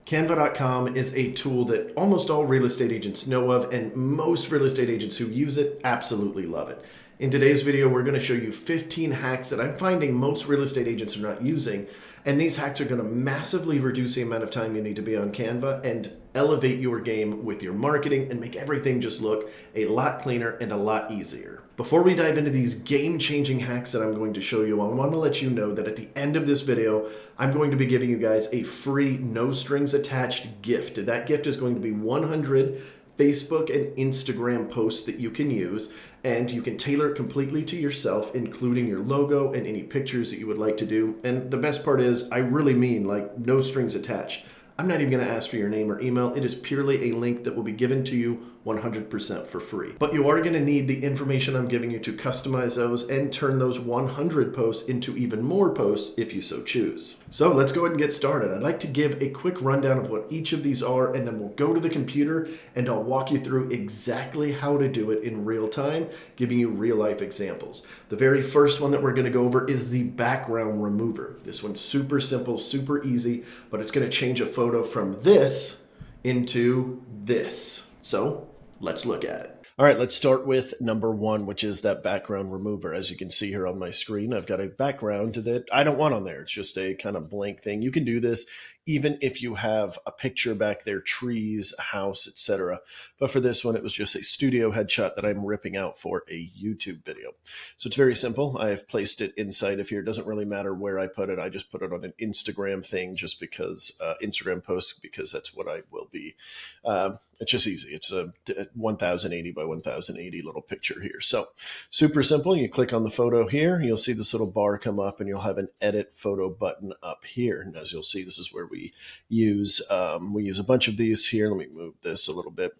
Canva.com is a tool that almost all real estate agents know of, and most real estate agents who use it absolutely love it. In today's video, we're going to show you 15 hacks that I'm finding most real estate agents are not using, and these hacks are going to massively reduce the amount of time you need to be on Canva and elevate your game with your marketing and make everything just look a lot cleaner and a lot easier. Before we dive into these game-changing hacks that I'm going to show you, I want to let you know that at the end of this video, I'm going to be giving you guys a free, no-strings-attached gift. That gift is going to be 100 Facebook and Instagram posts that you can use, and you can tailor it completely to yourself, including your logo and any pictures that you would like to do. And the best part is, I really mean like no strings attached. I'm not even going to ask for your name or email. It is purely a link that will be given to you 100% for free. But you are going to need the information I'm giving you to customize those and turn those 100 posts into even more posts if you so choose. So let's go ahead and get started. I'd like to give a quick rundown of what each of these are, and then we'll go to the computer and I'll walk you through exactly how to do it in real time, giving you real life examples. The very first one that we're going to go over is the background remover. This one's super simple, super easy, but it's going to change a photo from this into this. So let's look at it. All right, let's start with number one, which is that background remover. As you can see here on my screen, I've got a background that I don't want on there. It's just a kind of blank thing. You can do this even if you have a picture back there, trees, a house, etc. But for this one, it was just a studio headshot that I'm ripping out for a YouTube video. So it's very simple. I have placed it inside of here. It doesn't really matter where I put it. I just put it on an Instagram thing just because, Instagram post, because that's what I will be. It's just easy. It's a 1080 by 1080 little picture here. So super simple. You click on the photo here, you'll see this little bar come up and you'll have an edit photo button up here. And as you'll see, this is where we use a bunch of these here. Let me move this a little bit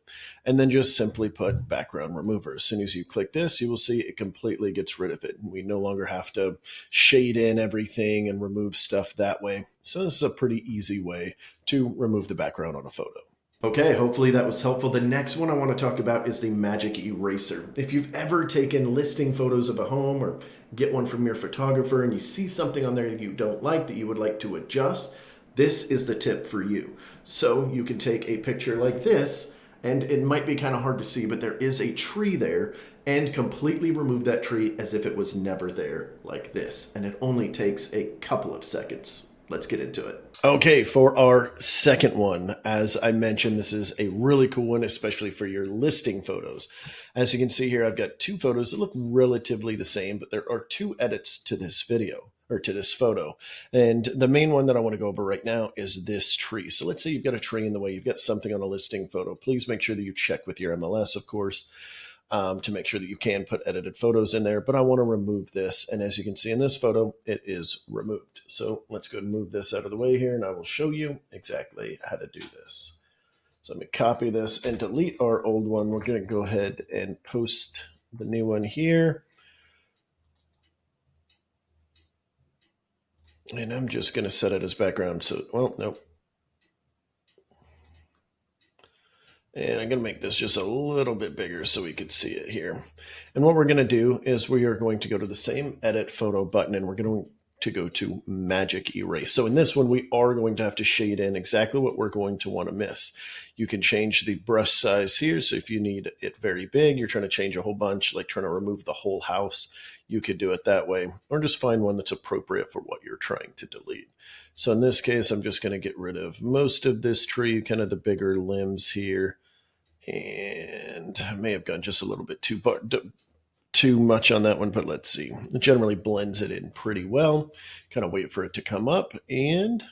and then just simply put background remover. As soon as you click this, you will see it completely gets rid of it. We no longer have to shade in everything and remove stuff that way. So this is a pretty easy way to remove the background on a photo. Okay, hopefully that was helpful. The next one I want to talk about is the magic eraser. If you've ever taken listing photos of a home or get one from your photographer and you see something on there that you don't like, that you would like to adjust, this is the tip for you. So you can take a picture like this, and it might be kind of hard to see, but there is a tree there, and completely remove that tree as if it was never there, like this. And it only takes a couple of seconds. Let's get into it. Okay, for our second one, as I mentioned, this is a really cool one, especially for your listing photos. As you can see here, I've got two photos that look relatively the same, but there are two edits to this video, or to this photo. And the main one that I want to go over right now is this tree. So let's say you've got a tree in the way, you've got something on a listing photo. Please make sure that you check with your MLS, of course, to make sure that you can put edited photos in there, but I want to remove this. And as you can see in this photo, it is removed. So let's go and move this out of the way here, and I will show you exactly how to do this. So let me copy this and delete our old one. We're going to go ahead and post the new one here. And I'm just going to set it as background. So, well, nope. And I'm going to make this just a little bit bigger so we could see it here. And what we're going to do is we are going to go to the same edit photo button, and we're going to go to magic erase. So in this one, we are going to have to shade in exactly what we're going to want to miss. You can change the brush size here. So if you need it very big, you're trying to change a whole bunch, like trying to remove the whole house, you could do it that way, or just find one that's appropriate for what you're trying to delete. So in this case, I'm just going to get rid of most of this tree, kind of the bigger limbs here. And I may have gone just a little bit too much on that one, but let's see. It generally blends it in pretty well. Kind of wait for it to come up, and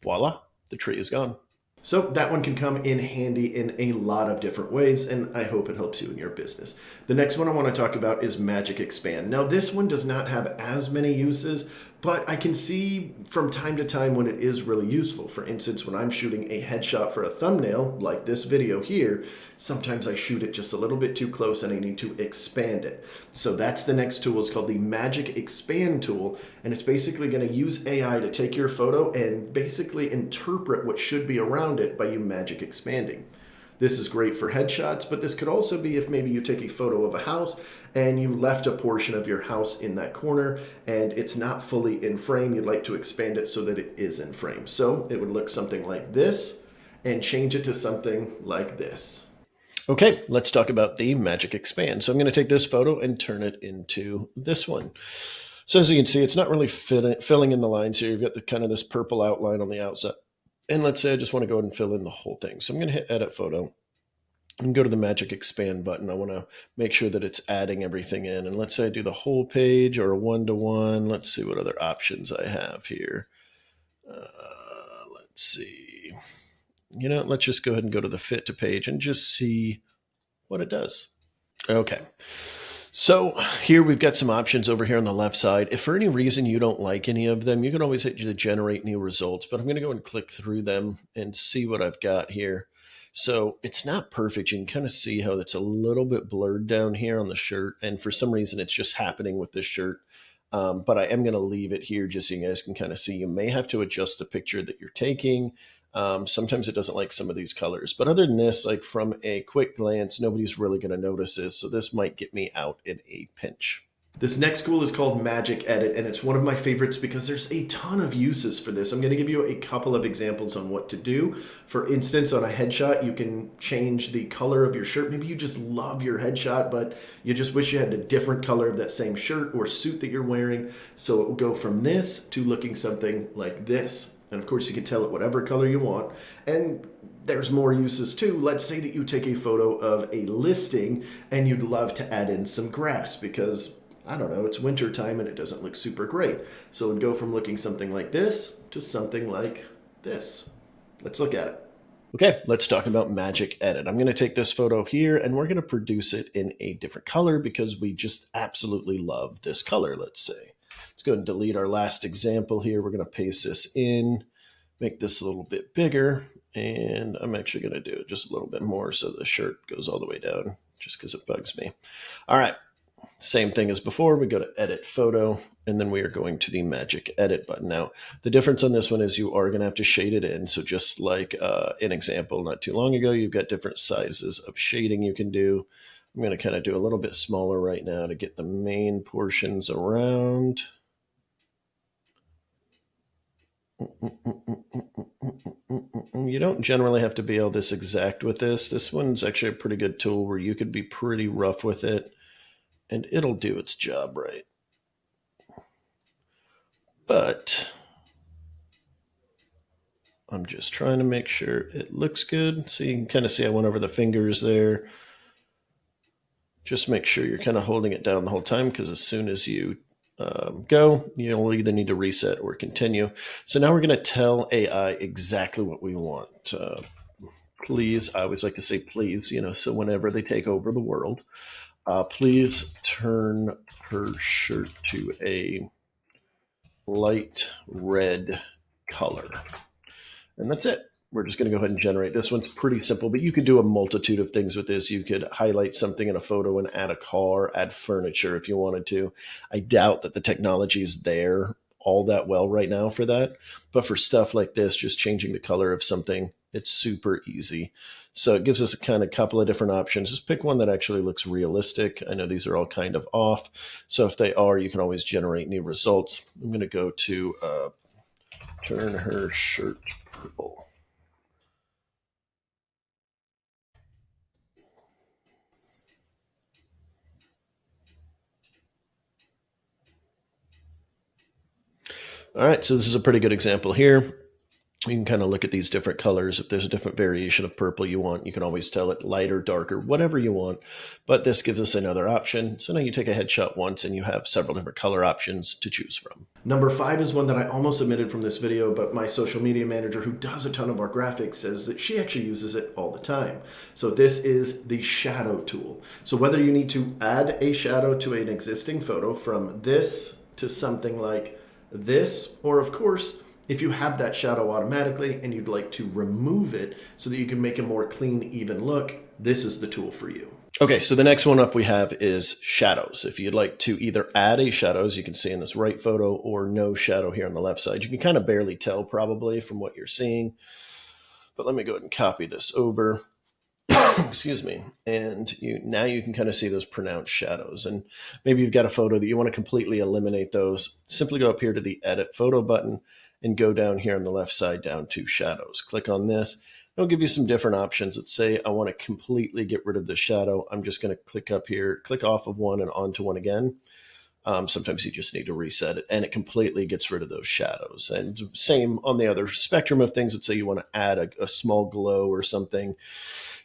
voila, the tree is gone. So that one can come in handy in a lot of different ways, and I hope it helps you in your business. The next one I want to talk about is Magic Expand. Now this one does not have as many uses, but I can see from time to time when it is really useful. For instance, when I'm shooting a headshot for a thumbnail, like this video here, sometimes I shoot it just a little bit too close and I need to expand it. So that's the next tool. It's called the Magic Expand tool, and it's basically going to use AI to take your photo and basically interpret what should be around it by you magic expanding. This is great for headshots, but this could also be if maybe you take a photo of a house and you left a portion of your house in that corner and it's not fully in frame. You'd like to expand it so that it is in frame. So it would look something like this and change it to something like this. Okay, let's talk about the magic expand. So I'm going to take this photo and turn it into this one. So as you can see, it's not really filling in the lines here. You've got the kind of this purple outline on the outside. And let's say I just want to go ahead and fill in the whole thing. So I'm going to hit edit photo and go to the magic expand button. I want to make sure that it's adding everything in. And let's say I do the whole page or a one-to-one. Let's see what other options I have here. Let's see. You know, let's just go ahead and go to the fit to page and just see what it does. Okay. So here we've got some options over here on the left side. If for any reason you don't like any of them, you can always hit the generate new results, but I'm going to go and click through them and see what I've got here. So it's not perfect. You can kind of see how it's a little bit blurred down here on the shirt. And for some reason, it's just happening with this shirt. But I am going to leave it here just so you guys can kind of see. You may have to adjust the picture that you're taking. Sometimes it doesn't like some of these colors, but other than this, like from a quick glance, nobody's really going to notice this. So this might get me out in a pinch. This next tool is called Magic Edit, and it's one of my favorites because there's a ton of uses for this. I'm going to give you a couple of examples on what to do. For instance, on a headshot, you can change the color of your shirt. Maybe you just love your headshot, but you just wish you had a different color of that same shirt or suit that you're wearing. So it will go from this to looking something like this. And of course, you can tell it whatever color you want. And there's more uses too. Let's say that you take a photo of a listing and you'd love to add in some grass because, I don't know, it's winter time and it doesn't look super great. So it'd go from looking something like this to something like this. Let's look at it. Okay, let's talk about Magic Edit. I'm going to take this photo here and we're going to produce it in a different color because we just absolutely love this color, let's say. Let's go and delete our last example here. We're going to paste this in, make this a little bit bigger, and I'm actually going to do it just a little bit more so the shirt goes all the way down just because it bugs me. All right, same thing as before. We go to Edit Photo, and then we are going to the Magic Edit button. Now, the difference on this one is you are going to have to shade it in. So just like an example not too long ago, you've got different sizes of shading you can do. I'm going to kind of do a little bit smaller right now to get the main portions around. You don't generally have to be all this exact with this. This one's actually a pretty good tool where you could be pretty rough with it and it'll do its job right. But I'm just trying to make sure it looks good. So you can kind of see I went over the fingers there. Just make sure you're kind of holding it down the whole time because as soon as you go, you'll either need to reset or continue. So now we're going to tell AI exactly what we want. Please, I always like to say please, so whenever they take over the world, please turn her shirt to a light red color. And that's it. We're just going to go ahead and generate. This one's pretty simple, but you could do a multitude of things with this. You could highlight something in a photo and add a car, add furniture if you wanted to. I doubt that the technology is there all that well right now for that. But for stuff like this, just changing the color of something, it's super easy. So it gives us a kind of couple of different options. Just pick one that actually looks realistic. I know these are all kind of off. So if they are, you can always generate new results. I'm going to go to turn her shirt purple. All right, so this is a pretty good example here. You can kind of look at these different colors. If there's a different variation of purple you want, you can always tell it lighter, darker, whatever you want. But this gives us another option. So now you take a headshot once and you have several different color options to choose from. Number 5 is one that I almost omitted from this video, but my social media manager who does a ton of our graphics says that she actually uses it all the time. So this is the shadow tool. So whether you need to add a shadow to an existing photo from this to something like this, or of course, if you have that shadow automatically and you'd like to remove it so that you can make a more clean, even look, this is the tool for you. Okay, so the next one up we have is shadows. If you'd like to either add a shadow, as you can see in this right photo, or no shadow here on the left side, you can kind of barely tell probably from what you're seeing. But let me go ahead and copy this over. excuse me, and now you can kind of see those pronounced shadows. And maybe you've got a photo that you want to completely eliminate those. Simply go up here to the Edit Photo button and go down here on the left side down to Shadows. Click on this. It'll give you some different options. Let's say I want to completely get rid of the shadow. I'm just going to click up here, click off of one and onto one again. Sometimes you just need to reset it, and it completely gets rid of those shadows. And same on the other spectrum of things. Let's say you want to add a small glow or something.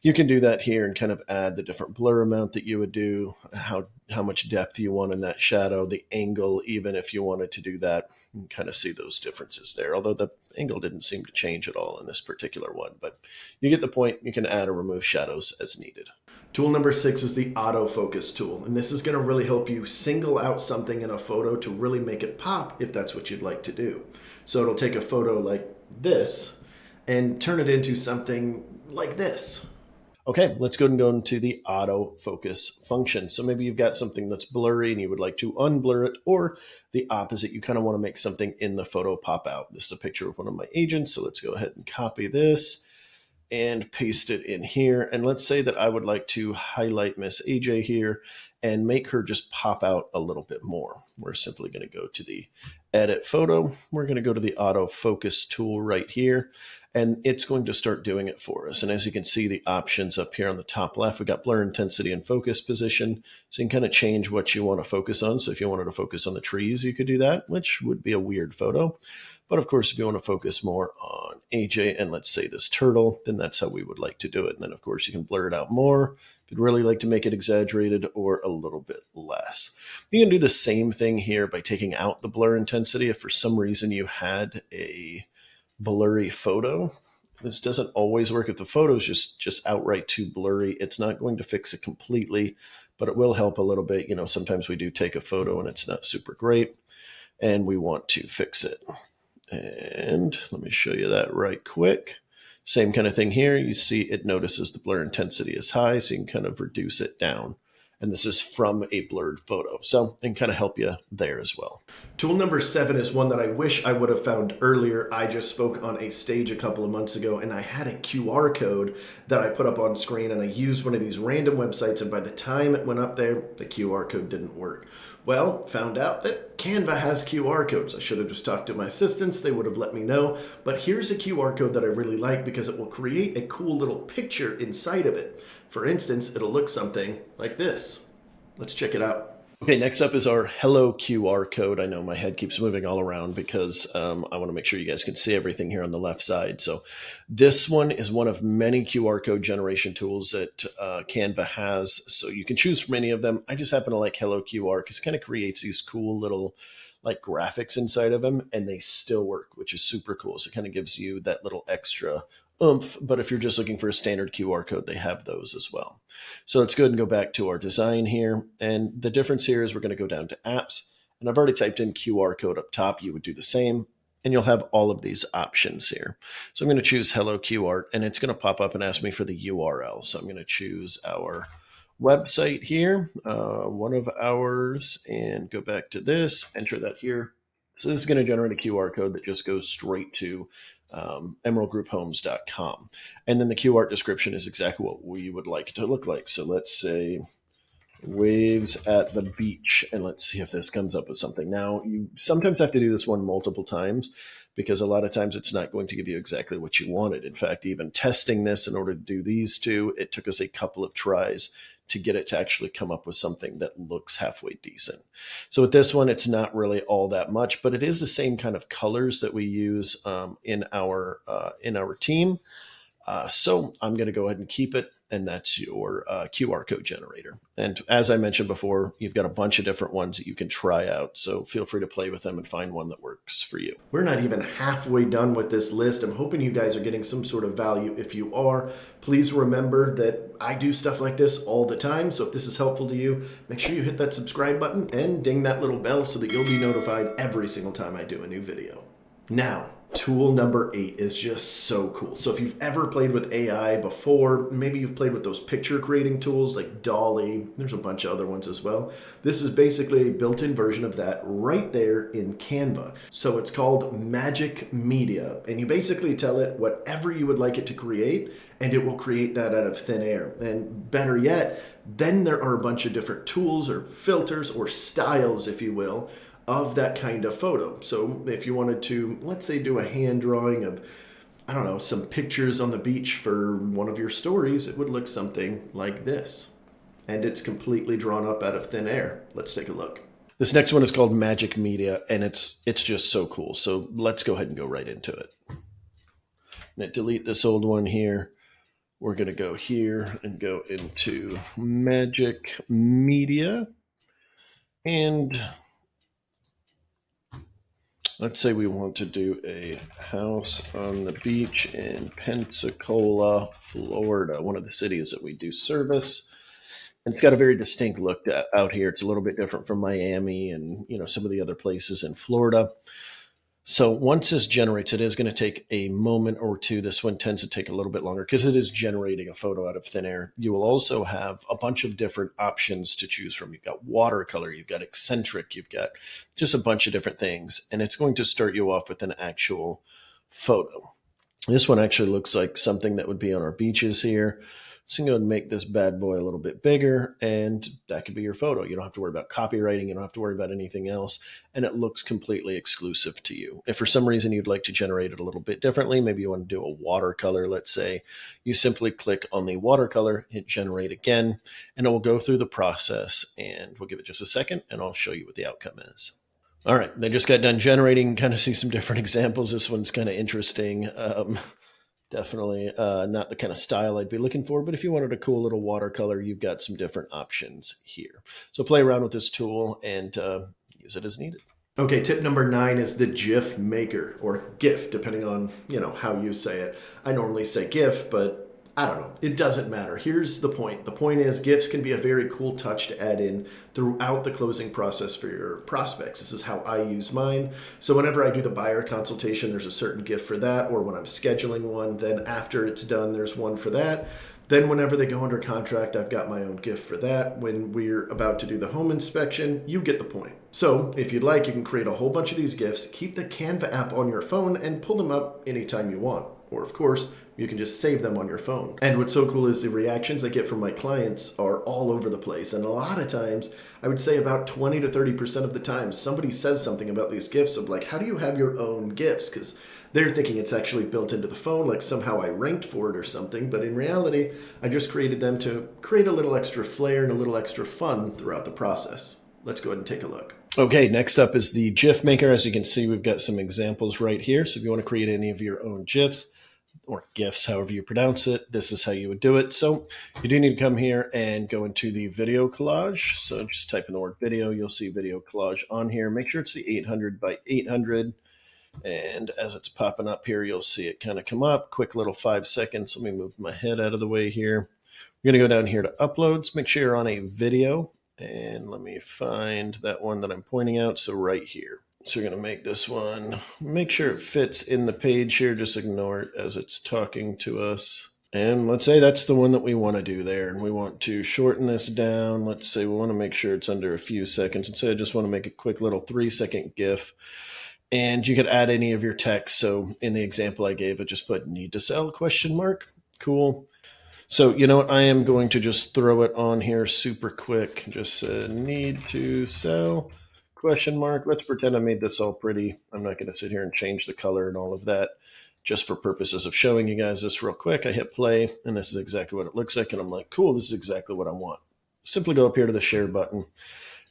You can do that here and kind of add the different blur amount that you would do, how much depth you want in that shadow, the angle, even if you wanted to do that. You can kind of see those differences there, although the angle didn't seem to change at all in this particular one. But you get the point. You can add or remove shadows as needed. Tool number 6 is the Autofocus tool, and this is going to really help you single out something in a photo to really make it pop if that's what you'd like to do. So it'll take a photo like this and turn it into something like this. Okay, let's go and go into the autofocus function. So maybe you've got something that's blurry and you would like to unblur it, or the opposite, you kind of want to make something in the photo pop out. This is a picture of one of my agents, so let's go ahead and copy this and paste it in here. And let's say that I would like to highlight Miss AJ here and make her just pop out a little bit more. We're simply going to go to the Edit Photo. We're going to go to the Autofocus tool right here, and it's going to start doing it for us. And as you can see, the options up here on the top left, we got blur intensity and focus position. So you can kind of change what you want to focus on. So if you wanted to focus on the trees, you could do that, which would be a weird photo. But of course, if you want to focus more on AJ and let's say this turtle, then that's how we would like to do it. And then of course you can blur it out more if you'd really like to make it exaggerated, or a little bit less. You can do the same thing here by taking out the blur intensity. If for some reason you had a blurry photo, this doesn't always work. If the photo is just outright too blurry, it's not going to fix it completely, but it will help a little bit. You know, sometimes we do take a photo and it's not super great and we want to fix it. And let me show you that right quick. Same kind of thing here. You see it notices the blur intensity is high, so you can kind of reduce it down. And this is from a blurred photo, so it can kind of help you there as well. Tool number 7 is one that I wish I would have found earlier. I just spoke on a stage a couple of months ago, and I had a QR code that I put up on screen, and I used one of these random websites, and by the time it went up there, the QR code didn't work. Well, found out that Canva has QR codes. I should have just talked to my assistants. They would have let me know. But here's a QR code that I really like because it will create a cool little picture inside of it. For instance, it'll look something like this. Let's check it out. Okay, next up is our Hello QR code. I know my head keeps moving all around because I want to make sure you guys can see everything here on the left side. So this one is one of many QR code generation tools that Canva has. So you can choose from any of them. I just happen to like Hello QR because it kind of creates these cool little like graphics inside of them, and they still work, which is super cool. So it kind of gives you that little extra oomph. But if you're just looking for a standard QR code, they have those as well. So let's go ahead and go back to our design here. And the difference here is we're going to go down to apps, and I've already typed in QR code up top. You would do the same, and you'll have all of these options here. So I'm going to choose Hello QR, and it's going to pop up and ask me for the URL. So I'm going to choose our website here, one of ours, and go back to this, enter that here. So this is going to generate a QR code that just goes straight to emeraldgrouphomes.com. And then the QR description is exactly what we would like it to look like. So let's say waves at the beach, and let's see if this comes up with something. Now, you sometimes have to do this one multiple times because a lot of times it's not going to give you exactly what you wanted. In fact, even testing this in order to do these two, it took us a couple of tries to get it to actually come up with something that looks halfway decent. So with this one, it's not really all that much, but it is the same kind of colors that we use in our team. So I'm going to go ahead and keep it, and that's your QR code generator. And as I mentioned before, you've got a bunch of different ones that you can try out. So feel free to play with them and find one that works for you. We're not even halfway done with this list. I'm hoping you guys are getting some sort of value. If you are, please remember that I do stuff like this all the time. So if this is helpful to you, make sure you hit that subscribe button and ding that little bell so that you'll be notified every single time I do a new video. Now, Tool number 8 is just so cool. So if you've ever played with AI before, maybe you've played with those picture creating tools like Dolly, there's a bunch of other ones as well. This is basically a built-in version of that right there in Canva. So it's called Magic Media, and you basically tell it whatever you would like it to create, and it will create that out of thin air. And better yet, then there are a bunch of different tools or filters or styles, if you will, of that kind of photo. So if you wanted to, let's say, do a hand drawing of, I don't know, some pictures on the beach for one of your stories, it would look something like this. And it's completely drawn up out of thin air. Let's take a look. This next one is called Magic Media, and it's just so cool. So let's go ahead and go right into it. I'm going to delete this old one here. We're going to go here and go into Magic Media. And let's say we want to do a house on the beach in Pensacola, Florida, one of the cities that we do service. And it's got a very distinct look out here. It's a little bit different from Miami and, you know, some of the other places in Florida. So once this generates, it is going to take a moment or two. This one tends to take a little bit longer because it is generating a photo out of thin air. You will also have a bunch of different options to choose from. You've got watercolor, you've got eccentric, you've got just a bunch of different things. And it's going to start you off with an actual photo. This one actually looks like something that would be on our beaches here. So you can go and make this bad boy a little bit bigger, and that could be your photo. You don't have to worry about copywriting. You don't have to worry about anything else, and it looks completely exclusive to you. If for some reason you'd like to generate it a little bit differently, maybe you want to do a watercolor, let's say, you simply click on the watercolor, hit generate again, and it will go through the process, and we'll give it just a second, and I'll show you what the outcome is. All right, they just got done generating. Kind of see some different examples. This one's kind of interesting. Definitely not the kind of style I'd be looking for, but if you wanted a cool little watercolor, you've got some different options here. So play around with this tool and use it as needed. Okay, tip number 9 is the GIF Maker, or GIF, depending on, you know, how you say it. I normally say GIF, but I don't know. It doesn't matter. Here's the point. The point is GIFs can be a very cool touch to add in throughout the closing process for your prospects. This is how I use mine. So whenever I do the buyer consultation, there's a certain GIF for that, or when I'm scheduling one, then after it's done, there's one for that. Then whenever they go under contract, I've got my own GIF for that. When we're about to do the home inspection, you get the point. So if you'd like, you can create a whole bunch of these GIFs, keep the Canva app on your phone, and pull them up anytime you want. Or of course, you can just save them on your phone. And what's so cool is the reactions I get from my clients are all over the place. And a lot of times, I would say about 20 to 30% of the time, somebody says something about these GIFs of like, how do you have your own GIFs? Because they're thinking it's actually built into the phone, like somehow I ranked for it or something. But in reality, I just created them to create a little extra flair and a little extra fun throughout the process. Let's go ahead and take a look. Okay, next up is the GIF Maker. As you can see, we've got some examples right here. So if you want to create any of your own GIFs, or GIFs, however you pronounce it, this is how you would do it. So you do need to come here and go into the video collage. So just type in the word video, you'll see video collage on here. Make sure it's the 800 by 800. And as it's popping up here, you'll see it kind of come up. Quick little 5 seconds. Let me move my head out of the way here. We're going to go down here to uploads. Make sure you're on a video. And let me find that one that I'm pointing out. So right here. So we're going to make this one, make sure it fits in the page here. Just ignore it as it's talking to us. And let's say that's the one that we want to do there. And we want to shorten this down. Let's say we want to make sure it's under a few seconds. And so I just want to make a quick little 3-second GIF. And you could add any of your text. So in the example I gave, I just put need to sell ? Cool. So you know what? I am going to just throw it on here super quick. Just need to sell ? Let's pretend I made this all pretty. I'm not going to sit here and change the color and all of that. Just for purposes of showing you guys this real quick, I hit play, and this is exactly what it looks like. And I'm like, cool, this is exactly what I want. Simply go up here to the share button.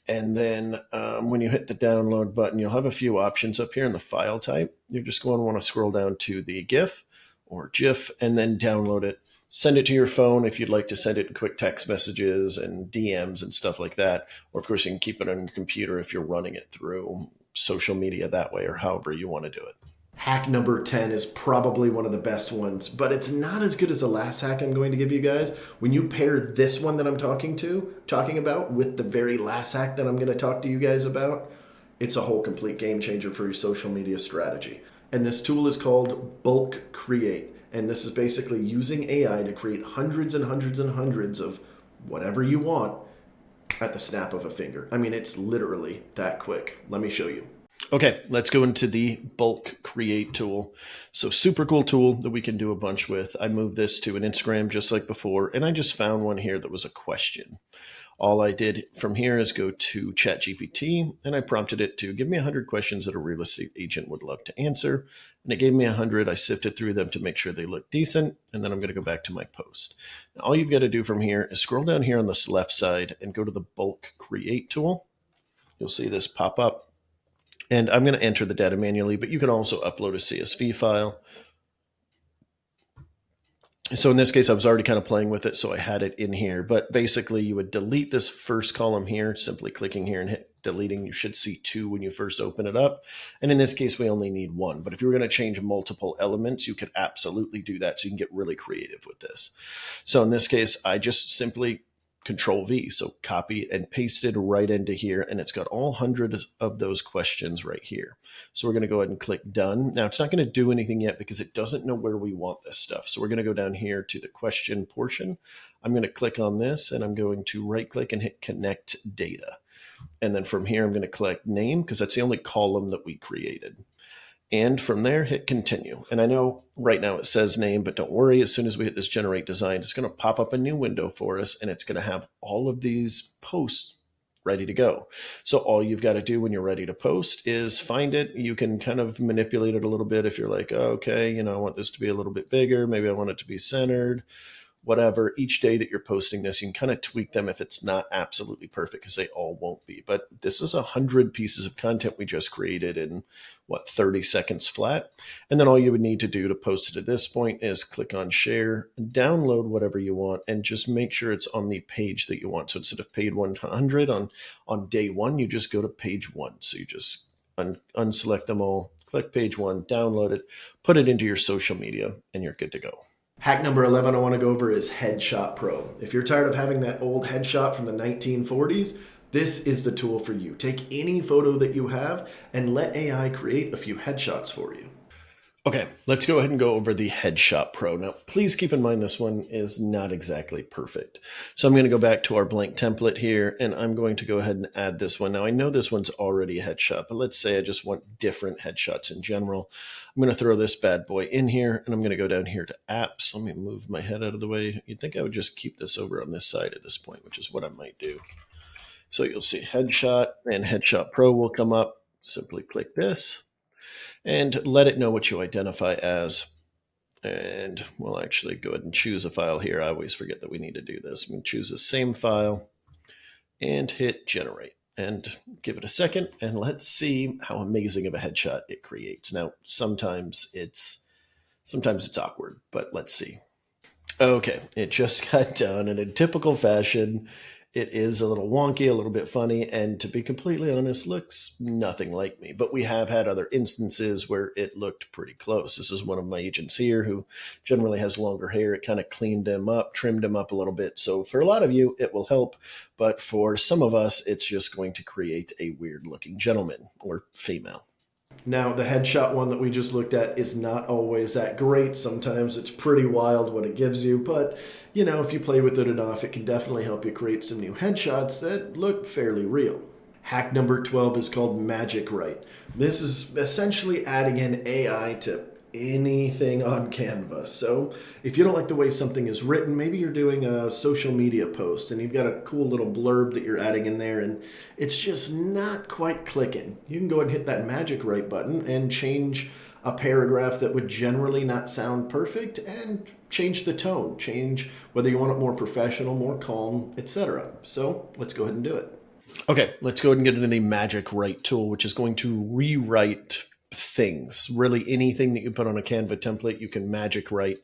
And then when you hit the download button, you'll have a few options up here in the file type. You're just going to want to scroll down to the GIF or GIF and then download it. Send it to your phone if you'd like to send it in quick text messages and DMs and stuff like that. Or, of course, you can keep it on your computer if you're running it through social media that way or however you want to do it. Hack number 10 is probably one of the best ones, but it's not as good as the last hack I'm going to give you guys. When you pair this one that I'm talking about with the very last hack that I'm going to talk to you guys about, it's a whole complete game changer for your social media strategy. And this tool is called Bulk Create. And this is basically using AI to create hundreds and hundreds and hundreds of whatever you want at the snap of a finger. I mean, it's literally that quick. Let me show you. Okay, let's go into the Bulk Create tool. So super cool tool that we can do a bunch with. I moved this to an Instagram just like before, and I just found one here that was a question. All I did from here is go to ChatGPT, and I prompted it to give me 100 questions that a real estate agent would love to answer. And it gave me 100. I sifted through them to make sure they look decent, and then I'm going to go back to my post. Now, all you've got to do from here is scroll down here on this left side and go to the Bulk Create tool. You'll see this pop up, and I'm going to enter the data manually, but you can also upload a CSV file. So in this case, I was already kind of playing with it, so I had it in here. But basically, you would delete this first column here, simply clicking here and hit deleting. You should see 2 when you first open it up. And in this case, we only need 1. But if you were going to change multiple elements, you could absolutely do that. So you can get really creative with this. So in this case, I just simply Control V. So copy and pasted right into here. And it's got all 100 of those questions right here. So we're going to go ahead and click done. Now it's not going to do anything yet because it doesn't know where we want this stuff. So we're going to go down here to the question portion. I'm going to click on this and I'm going to right click and hit connect data. And then from here, I'm going to click name because that's the only column that we created. And from there, hit continue. And I know right now it says name, but don't worry. As soon as we hit this generate design, it's going to pop up a new window for us, and it's going to have all of these posts ready to go. So all you've got to do when you're ready to post is find it. You can kind of manipulate it a little bit if you're like, oh, okay, I want this to be a little bit bigger. Maybe I want it to be centered. Whatever, each day that you're posting this, you can kind of tweak them if it's not absolutely perfect, because they all won't be. But this is 100 pieces of content we just created in, 30 seconds flat. And then all you would need to do to post it at this point is click on share, download whatever you want, and just make sure it's on the page that you want. So instead of page 100 on day 1, you just go to page 1. So you just unselect them all, click page 1, download it, put it into your social media, and you're good to go. Hack number 11 I want to go over is Headshot Pro. If you're tired of having that old headshot from the 1940s, this is the tool for you. Take any photo that you have and let AI create a few headshots for you. Okay, let's go ahead and go over the Headshot Pro. Now, please keep in mind this one is not exactly perfect. So I'm going to go back to our blank template here, and I'm going to go ahead and add this one. Now, I know this one's already a headshot, but let's say I just want different headshots in general. I'm going to throw this bad boy in here, and I'm going to go down here to apps. Let me move my head out of the way. You'd think I would just keep this over on this side at this point, which is what I might do. So you'll see Headshot, and Headshot Pro will come up. Simply click this and let it know what you identify as. And we'll actually go ahead and choose a file here. I always forget that we need to do this. I'm going to choose the same file and hit generate and give it a second. And let's see how amazing of a headshot it creates. Now, sometimes it's awkward, but let's see. Okay, it just got done, and in typical fashion, it is a little wonky, a little bit funny, and to be completely honest, looks nothing like me. But we have had other instances where it looked pretty close. This is one of my agents here who generally has longer hair. It kind of cleaned him up, trimmed him up a little bit. So for a lot of you, it will help. But for some of us, it's just going to create a weird looking gentleman or female. Now, the headshot one that we just looked at is not always that great. Sometimes it's pretty wild what it gives you, but if you play with it enough, it can definitely help you create some new headshots that look fairly real. Hack number 12 is called Magic Write. This is essentially adding in AI to anything on Canva. So if you don't like the way something is written, maybe you're doing a social media post and you've got a cool little blurb that you're adding in there and it's just not quite clicking. You can go ahead and hit that Magic Write button and change a paragraph that would generally not sound perfect and change the tone, change whether you want it more professional, more calm, etc. So let's go ahead and do it. Okay, let's go ahead and get into the Magic Write tool, which is going to rewrite things. Really anything that you put on a Canva template, you can Magic Write.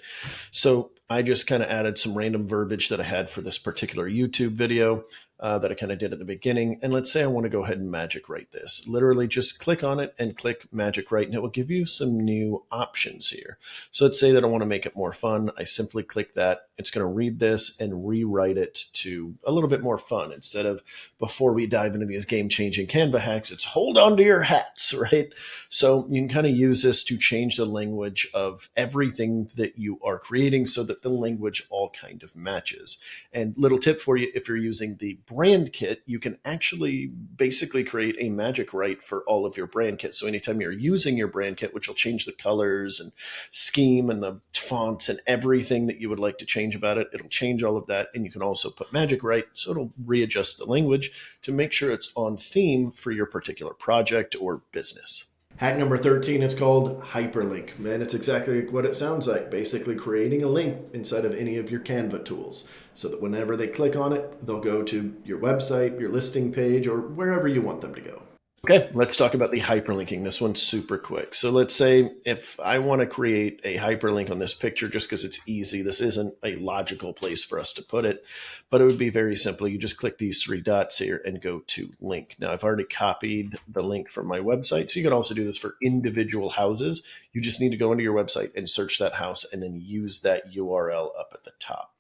So I just kind of added some random verbiage that I had for this particular YouTube video. that I kind of did at the beginning. And let's say I want to go ahead and magic write this. Literally just click on it and click magic write, and it will give you some new options here. So let's say that I want to make it more fun. I simply click that. It's going to read this and rewrite it to a little bit more fun. Instead of, before we dive into these game-changing Canva hacks, it's hold on to your hats, right? So you can kind of use this to change the language of everything that you are creating so that the language all kind of matches. And little tip for you, if you're using the brand kit, you can actually basically create a magic write for all of your brand kits. So anytime you're using your brand kit, which will change the colors and scheme and the fonts and everything that you would like to change about it, it'll change all of that. And you can also put magic write, so it'll readjust the language to make sure it's on theme for your particular project or business. Hack number 13 is called Hyperlink. Man, it's exactly what it sounds like. Basically creating a link inside of any of your Canva tools so that whenever they click on it, they'll go to your website, your listing page, or wherever you want them to go. Okay, let's talk about the hyperlinking. This one's super quick. So let's say if I want to create a hyperlink on this picture just because it's easy, this isn't a logical place for us to put it, but it would be very simple. You just click these three dots here and go to link. Now I've already copied the link from my website, so you can also do this for individual houses. You just need to go into your website and search that house and then use that URL up at the top.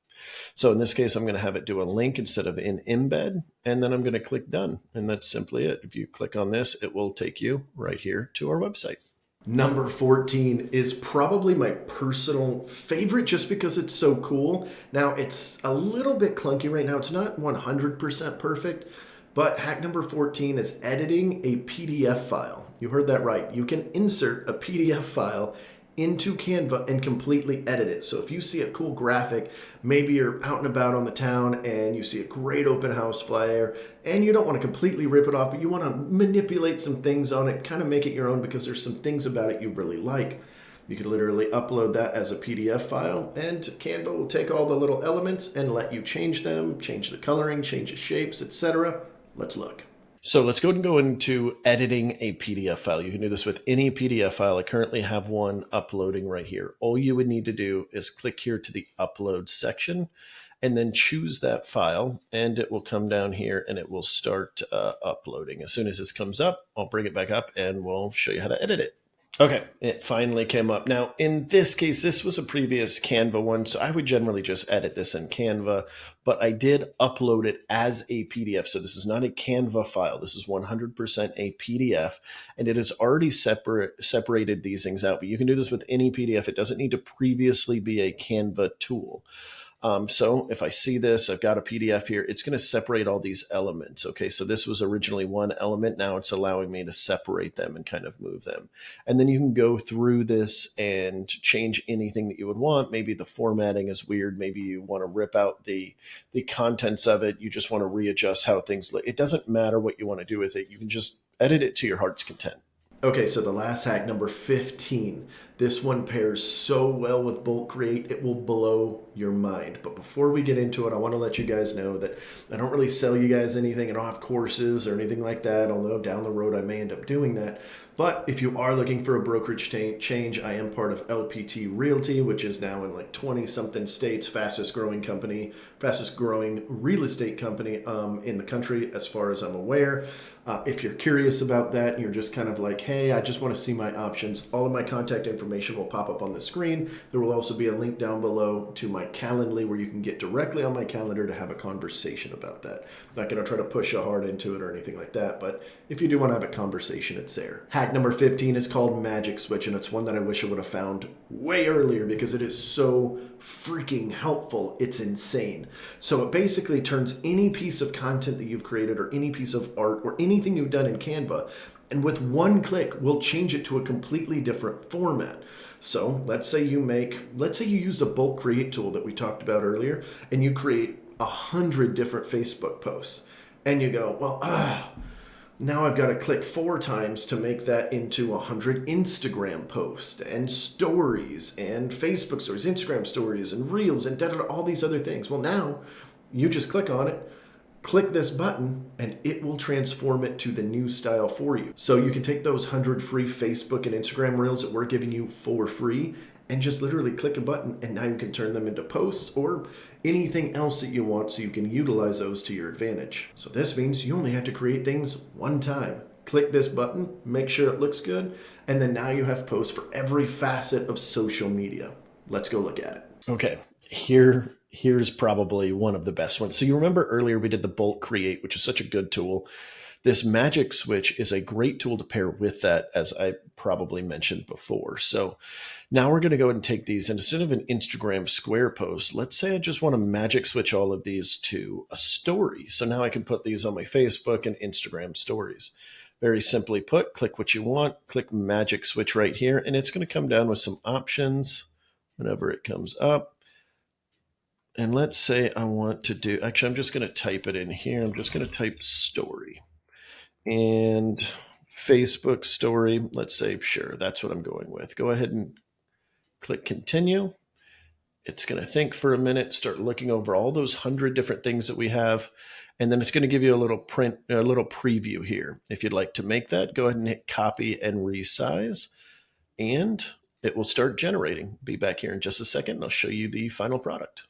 So in this case, I'm going to have it do a link instead of an embed, and then I'm going to click done. And that's simply it. If you click on this, it will take you right here to our website. Number 14 is probably my personal favorite just because it's so cool. Now, it's a little bit clunky right now. It's not 100% perfect, but hack number 14 is editing a PDF file. You heard that right. You can insert a PDF file into Canva and completely edit it. So if you see a cool graphic, maybe you're out and about on the town and you see a great open house flyer and you don't want to completely rip it off, but you want to manipulate some things on it, kind of make it your own because there's some things about it you really like. You can literally upload that as a PDF file and Canva will take all the little elements and let you change them, change the coloring, change the shapes, etc. Let's look. So let's go into editing a PDF file. You can do this with any PDF file. I currently have one uploading right here. All you would need to do is click here to the upload section and then choose that file, and it will come down here and it will start uploading. As soon as this comes up, I'll bring it back up and we'll show you how to edit it. Okay, it finally came up. Now, in this case, this was a previous Canva one, so I would generally just edit this in Canva, but I did upload it as a PDF. So this is not a Canva file. This is 100% a PDF, and it has already separated these things out. But you can do this with any PDF. It doesn't need to previously be a Canva tool. So if I see this, I've got a PDF here, it's going to separate all these elements. Okay, so this was originally one element. Now it's allowing me to separate them and kind of move them. And then you can go through this and change anything that you would want. Maybe the formatting is weird. Maybe you want to rip out the contents of it. You just want to readjust how things look. It doesn't matter what you want to do with it. You can just edit it to your heart's content. Okay, so the last hack, number 15. This one pairs so well with bulk create, it will blow your mind. But before we get into it, I want to let you guys know that I don't really sell you guys anything. I don't have courses or anything like that, although down the road I may end up doing that. But if you are looking for a brokerage change, I am part of LPT Realty, which is now in like 20-something states, fastest growing real estate company in the country as far as I'm aware. If you're curious about that and you're just kind of like, hey, I just want to see my options, all of my contact information will pop up on the screen. There will also be a link down below to my Calendly where you can get directly on my calendar to have a conversation about that. I'm not going to try to push you hard into it or anything like that, but if you do want to have a conversation, it's there. Hack number 15 is called Magic Switch, and it's one that I wish I would have found way earlier because it is so freaking helpful. It's insane. So it basically turns any piece of content that you've created or any piece of art or anything you've done in Canva, and with one click, we'll change it to a completely different format. So let's say you use the bulk create tool that we talked about earlier, and you create 100 different Facebook posts, and you go, well, now I've got to click 4 times to make that into 100 Instagram posts and stories and Facebook stories, Instagram stories and reels and all these other things. Well, now you just click on it, click this button, and it will transform it to the new style for you. So you can take those 100 free Facebook and Instagram reels that we're giving you for free and just literally click a button, and now you can turn them into posts or anything else that you want, so you can utilize those to your advantage. So this means you only have to create things one time. Click this button, make sure it looks good, and then now you have posts for every facet of social media. Let's go look at it. Okay, here's probably one of the best ones. So you remember earlier we did the bulk create, which is such a good tool. This magic switch is a great tool to pair with that, as I probably mentioned before. So now we're going to go ahead and take these, and instead of an Instagram square post, let's say I just want to magic switch all of these to a story. So now I can put these on my Facebook and Instagram stories. Very simply put, click what you want, click magic switch right here, and it's going to come down with some options whenever it comes up. And let's say I want to do, actually, I'm just going to type it in here. I'm just going to type story. And Facebook story, let's say, sure, that's what I'm going with. Go ahead and click continue. It's going to think for a minute, start looking over all those 100 different things that we have. And then it's going to give you a little preview here. If you'd like to make that, go ahead and hit copy and resize, and it will start generating. Be back here in just a second, and I'll show you the final product.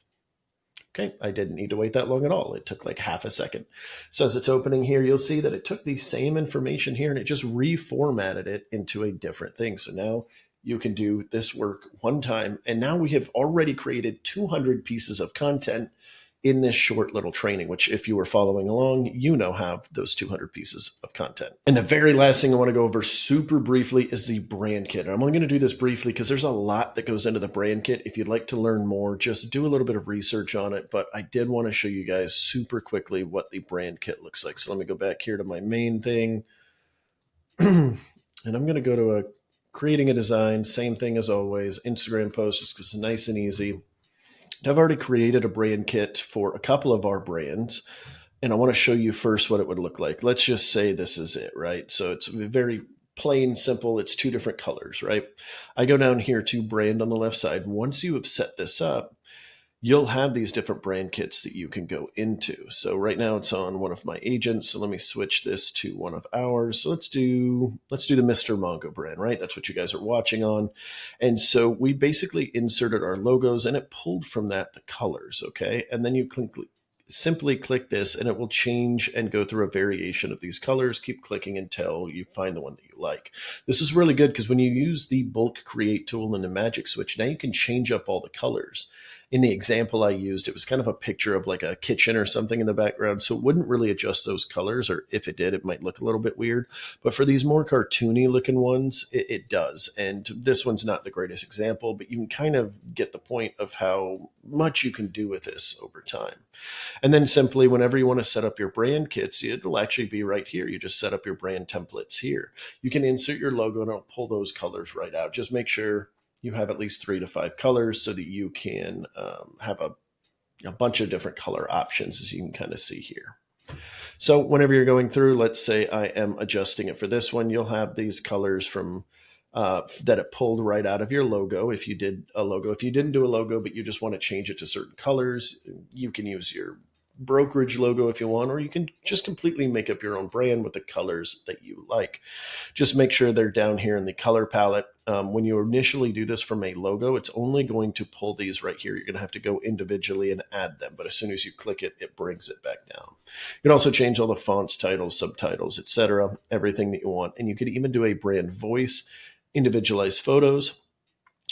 Okay, I didn't need to wait that long at all. It took like half a second. So as it's opening here, you'll see that it took the same information here and it just reformatted it into a different thing. So now you can do this work one time, and now we have already created 200 pieces of content in this short little training, which if you were following along, you know have those 200 pieces of content. And the very last thing I want to go over super briefly is the brand kit. And I'm only going to do this briefly because there's a lot that goes into the brand kit. If you'd like to learn more, just do a little bit of research on it. But I did want to show you guys super quickly what the brand kit looks like. So let me go back here to my main thing. And I'm going to go to creating a design, same thing as always, Instagram posts, just because it's nice and easy. I've already created a brand kit for a couple of our brands, and I want to show you first what it would look like. Let's just say this is it, right? So it's very plain, simple. It's 2 different colors, right? I go down here to brand on the left side. Once you have set this up, you'll have these different brand kits that you can go into. So right now it's on one of my agents. So let me switch this to one of ours. So let's do the Mr. Mongo brand, right? That's what you guys are watching on. And so we basically inserted our logos and it pulled from that the colors, okay? And then you simply click this and it will change and go through a variation of these colors. Keep clicking until you find the one that you like. This is really good because when you use the bulk create tool in the magic switch, now you can change up all the colors. In the example I used, it was kind of a picture of like a kitchen or something in the background. So it wouldn't really adjust those colors, or if it did, it might look a little bit weird. But for these more cartoony looking ones, it does. And this one's not the greatest example, but you can kind of get the point of how much you can do with this over time. And then simply, whenever you want to set up your brand kits, it'll actually be right here. You just set up your brand templates here. You can insert your logo and it'll pull those colors right out. Just make sure you have at least 3 to 5 colors so that you can have a bunch of different color options, as you can kind of see here. So whenever you're going through, let's say I am adjusting it for this one, you'll have these colors from that it pulled right out of your logo. If you did a logo, if you didn't do a logo, but you just want to change it to certain colors, you can use your brokerage logo if you want, or you can just completely make up your own brand with the colors that you like. Just make sure they're down here in the color palette. When you initially do this from a logo, it's only going to pull these right here. You're going to have to go individually and add them, but as soon as you click it, it brings it back down. You can also change all the fonts, titles, subtitles, etc., everything that you want. And you could even do a brand voice, individualized photos,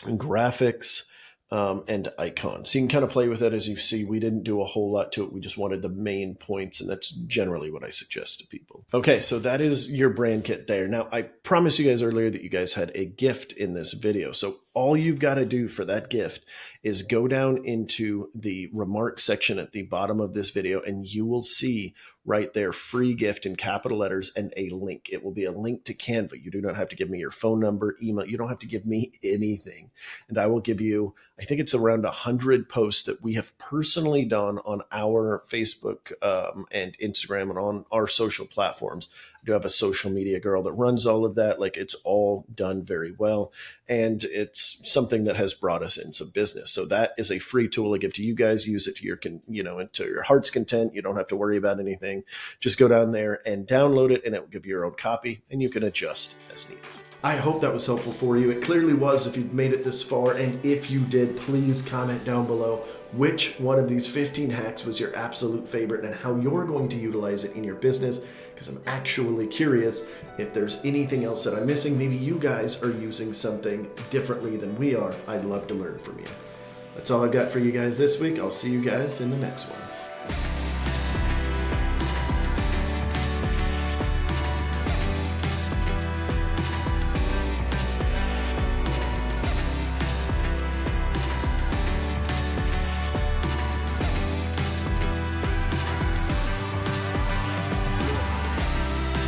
and graphics, and icons. So you can kind of play with it. As you see, we didn't do a whole lot to it. We just wanted the main points, and that's generally what I suggest to people. Okay, so that is your brand kit there. Now, I promised you guys earlier that you guys had a gift in this video. So all you've got to do for that gift is go down into the remarks section at the bottom of this video, and you will see right there, free gift in capital letters and a link. It will be a link to Canva. You do not have to give me your phone number, email. You don't have to give me anything. And I will give you, I think it's around 100 posts that we have personally done on our Facebook and Instagram and on our social platforms. I do have a social media girl that runs all of that. Like, it's all done very well. And it's something that has brought us in some business. So that is a free tool I give to you guys. Use it to your, into your heart's content. You don't have to worry about anything. Just go down there and download it, and it will give you your own copy, and you can adjust as needed. I hope that was helpful for you. It clearly was if you've made it this far, and if you did, please comment down below which one of these 15 hacks was your absolute favorite and how you're going to utilize it in your business, because I'm actually curious if there's anything else that I'm missing. Maybe you guys are using something differently than we are. I'd love to learn from you. That's all I've got for you guys this week. I'll see you guys in the next one.